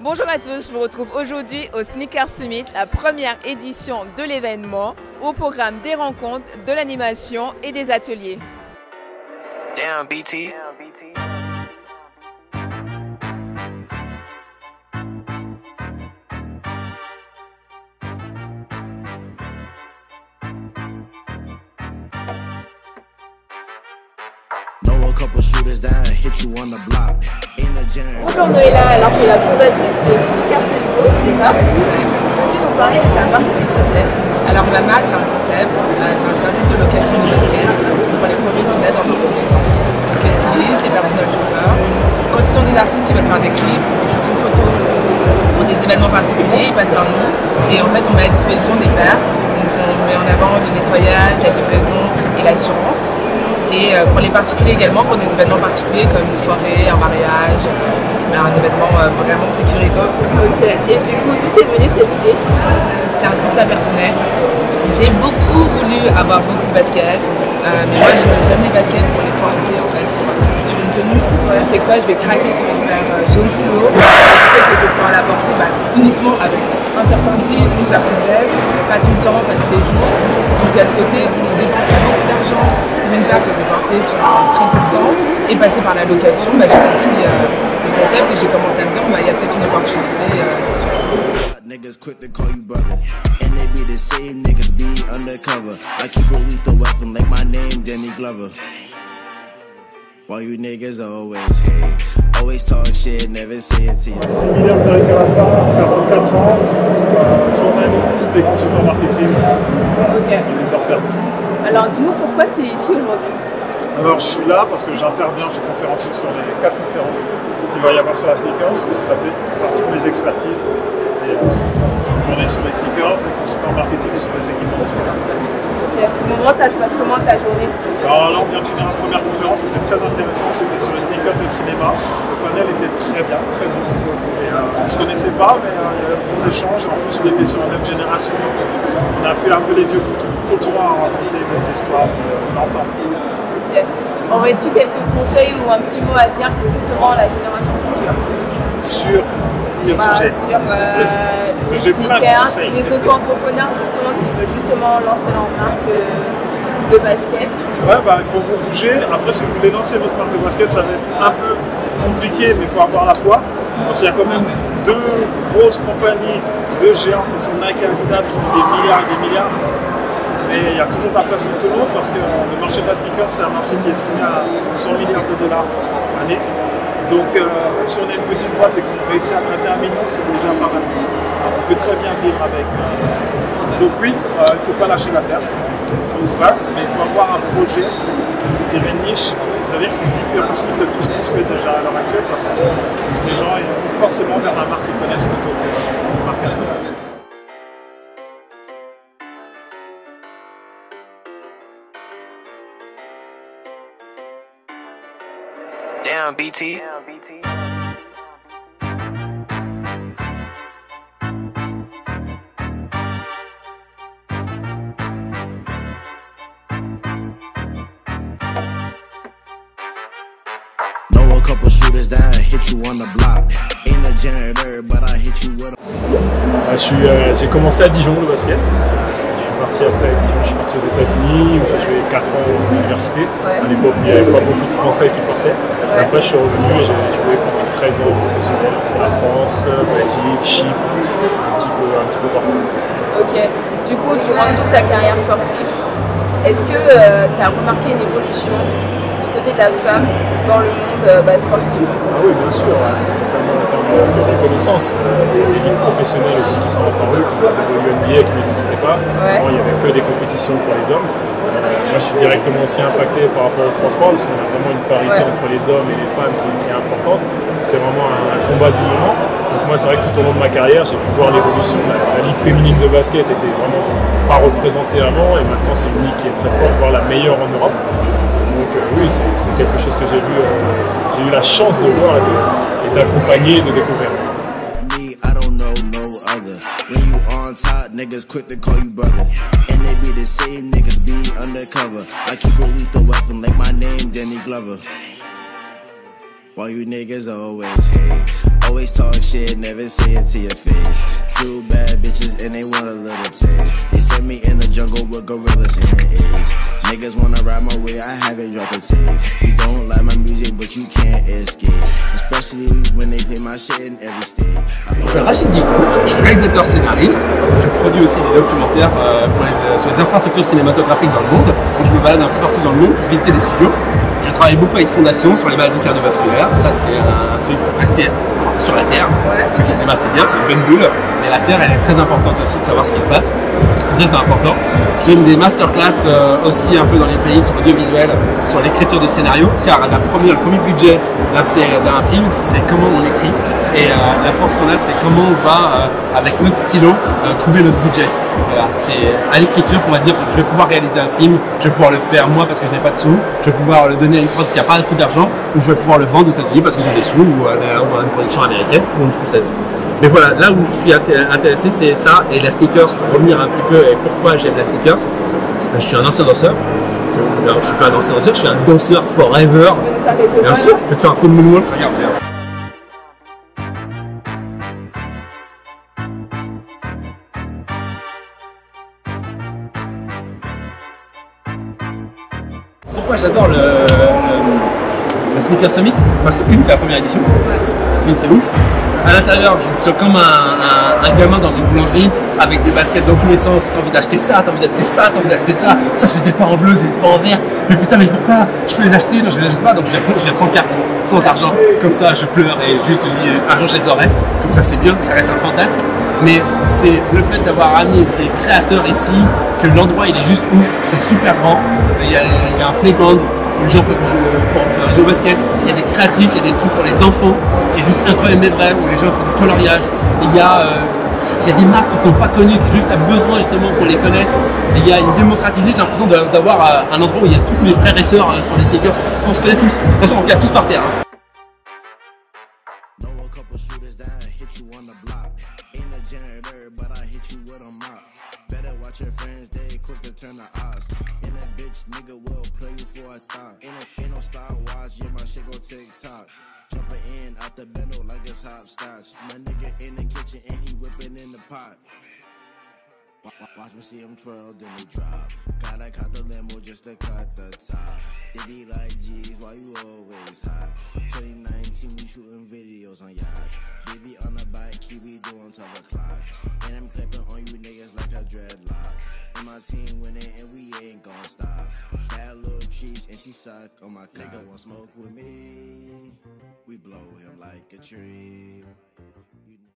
Bonjour à tous, je vous retrouve aujourd'hui au Sneaker Summit, la première édition de l'événement, au programme des rencontres, de l'animation et des ateliers. Damn, BT. Bonjour Noëlla, alors tu es la fondatrice de Sneaker Summit, c'est ça? Peux-tu nous parler de ta marque s'il te plaît? Alors ma marque c'est un concept, c'est un service de location de baskets pour les professionnels dans le domaine. Donc les stylistes, les personal shoppers, quand ils ont des artistes qui veulent faire des clips, des shootings photos pour des événements particuliers, ils passent par nous et en fait on met à disposition des paires. Donc on met en avant le nettoyage, la livraison et l'assurance. Et pour les particuliers également, pour des événements particuliers comme une soirée, un mariage, un événement vraiment sécuritaire. Ok, et du coup, d'où est venue cette idée? C'était un constat personnel. J'ai beaucoup voulu avoir beaucoup de baskets, mais moi j'aime les baskets pour les porter en fait, sur une tenue. Quelquefois je vais craquer sur une paire jaune fluo, je sais que je vais pouvoir la porter uniquement avec un certain jean, une certaine veste, pas tout le temps, pas tous les jours. Donc à ce côté, on dépensait beaucoup d'argent pour une paire que je vais porter sur un très peu de temps et passer par la location, j'ai compris le concept et j'ai commencé à me dire il y a peut-être une opportunité. Niggas quick to call you brother, and they be the same niggas be undercover. I keep a lethal weapon like my name Danny Glover. While you niggas always hate, always talk shit, never say it to you. Similaire Tariq Alassane, 44 ans, journaliste et consultant marketing. Les heures perdues. Alors dis-nous pourquoi tu es ici aujourd'hui? Alors je suis là parce que j'interviens, je suis conférencier sur les 4 conférences qu'il va y avoir sur la sneakers, parce que ça fait partie de mes expertises. Et je suis journaliste sur les sneakers et consultant marketing sur les équipements de sport. Ok, comment ça se passe, comment ta journée? Alors là on vient de finir la première conférence, c'était très intéressant, c'était sur les sneakers et le cinéma. Le panel était très bien, très bon. Et, on ne se connaissait pas, mais il y avait de bons échanges. En plus on était sur la même génération. On a fait un peu les vieux comptoirs à raconter des histoires qu'on entend. Aurais-tu quelques conseils ou un petit mot à dire pour justement la génération future? Sur quel sujet? Sur les sneakers, les auto-entrepreneurs justement qui veulent justement lancer leur marque de basket. Ouais, il faut vous bouger. Après, si vous voulez lancer votre marque de basket, ça va être un peu compliqué, mais il faut avoir la foi. Parce qu'il y a quand même 2 grosses compagnies, 2 géants qui sont Nike et Adidas qui ont des milliards et des milliards. Mais il n'y a toujours pas de place pour tout le monde parce que le marché de la sneaker, c'est un marché qui est estimé à 100 milliards de dollars par année. Donc, même si on est une petite boîte et qu'on réussit à gratter 1 million, c'est déjà pas mal. On peut très bien vivre avec. Donc oui, il ne faut pas lâcher l'affaire, il faut se battre, mais il faut avoir un projet, je dirais niche, c'est-à-dire qui se différencie de tout ce qui se fait déjà à l'heure actuelle, parce que les gens iront forcément vers la marque qu'ils connaissent plutôt que la marque qu'ils connaissent. Damn, BT. Know a couple shooters that hit you on the block. Ain't a janitor, but I hit you with a... J'ai commencé à Dijon le basket. Je suis parti après Dijon, je suis parti aux États-Unis où j'ai joué 4 ans à l'université. À l'époque, il n'y avait pas beaucoup de Français qui portaient. Après, je suis revenu et j'ai joué pendant 13 ans professionnel pour la France, Belgique, Chypre, un petit peu partout. Ok, du coup, durant toute ta carrière sportive, est-ce que tu as remarqué une évolution du côté de la femme dans le monde sportif? Ah oui, bien sûr, notamment en termes de reconnaissance. Les ligues professionnelles aussi qui sont apparues, comme la WNBA qui n'existait pas. Avant, il n'y avait que des compétitions pour les hommes. Moi, je suis directement aussi impacté par rapport au 3-3 parce qu'on a vraiment une parité entre les hommes et les femmes qui est importante. C'est vraiment un combat du moment. Donc moi, c'est vrai que tout au long de ma carrière, j'ai pu voir l'évolution. La ligue féminine de basket était vraiment pas représentée avant et maintenant c'est une ligue qui est très forte, voire la meilleure en Europe. Donc oui, c'est quelque chose que j'ai eu la chance de voir et d'accompagner et de découvrir. Niggas quick to call you brother, and they be the same niggas be undercover. I keep a lethal weapon like my name Danny Glover. While you niggas always hate, Always talk shit, never say it to your face. Two bad bitches and they want a little taste. They set me in the jungle with gorillas in the A's. Niggas wanna ride my way, I haven't dropped a tape. You don't like my music, but you can't escape. Especially when they play my shit in every state. Je suis Rachid Dicko, je suis réalisateur scénariste, je produis aussi des documentaires sur les infrastructures cinématographiques dans le monde. Donc je me balade un peu partout dans le monde pour visiter des studios. Je travaille beaucoup avec Fondation sur les maladies cardiovasculaires. Ça c'est un truc pour rester sur la Terre. Parce que le cinéma c'est bien, c'est une bonne bulle. Mais la Terre elle est très importante aussi de savoir ce qui se passe. Ça c'est important. Je donne des masterclass aussi un peu dans les pays sur l'audiovisuel, sur l'écriture des scénarios. Car le premier budget d'un film, c'est comment on écrit. Et la force qu'on a, c'est comment on va, avec notre stylo, trouver notre budget. Voilà, c'est à l'écriture qu'on va dire je vais pouvoir réaliser un film, je vais pouvoir le faire moi parce que je n'ai pas de sous, je vais pouvoir le donner à une prod qui n'a pas beaucoup d'argent, ou je vais pouvoir le vendre aux États-Unis parce qu'ils ont des sous, ou à une production américaine ou une française. Mais voilà, là où je suis intéressé, c'est ça, et la sneakers, pour revenir un petit peu et pourquoi j'aime la sneakers. Je suis un ancien danseur. Je ne suis pas un ancien danseur, je suis un danseur forever. Bien sûr, je vais te faire un coup de moonwalk. Regarde. Pourquoi j'adore la Sneaker Summit? Parce que une, c'est la première édition. Une, c'est ouf. À l'intérieur, je suis comme un gamin dans une boulangerie avec des baskets dans tous les sens. T'as envie d'acheter ça, t'as envie d'acheter ça, t'as envie d'acheter ça. Ça, je les ai pas en bleu, je les ai pas en vert. Mais putain, mais pourquoi je peux les acheter? Non, je les achète pas. Donc, je viens sans carte, sans argent. Comme ça, je pleure et juste je dis un jour je les aurai. Comme ça, c'est bien, ça reste un fantasme. Mais c'est le fait d'avoir amené des créateurs ici, que l'endroit il est juste ouf, c'est super grand. Il y a un playground où les gens peuvent jouer au basket. Il y a des créatifs, il y a des trucs pour les enfants qui est juste incroyable mais vrai, où les gens font du coloriage. Il y a des marques qui sont pas connues, qui juste a besoin justement qu'on les connaisse. Il y a une démocratisée, j'ai l'impression d'avoir un endroit où il y a tous mes frères et sœurs sur les sneakers. On se connaît tous. De toute façon, on regarde tous par terre. Hein. Your friends, they quick to turn the odds. And that bitch nigga will play you for a thought. Ain't no Star Wars, yeah, my shit go TikTok. Jumping in out the bendo like it's hopscotch. My nigga in the kitchen and he whipping in the pot. Watch me see him twirl, then he drop. Gotta cut the limo just to cut the top. They be like, geez, why you always hot? 2019, we shooting videos on yachts. Baby on the bike, Kiwi doing top o'clocks. And I'm clipping on you niggas like a dreadlock. And my team winning and we ain't gon' stop. Bad little cheese and she suck on my cock. Nigga want smoke with me, we blow him like a tree.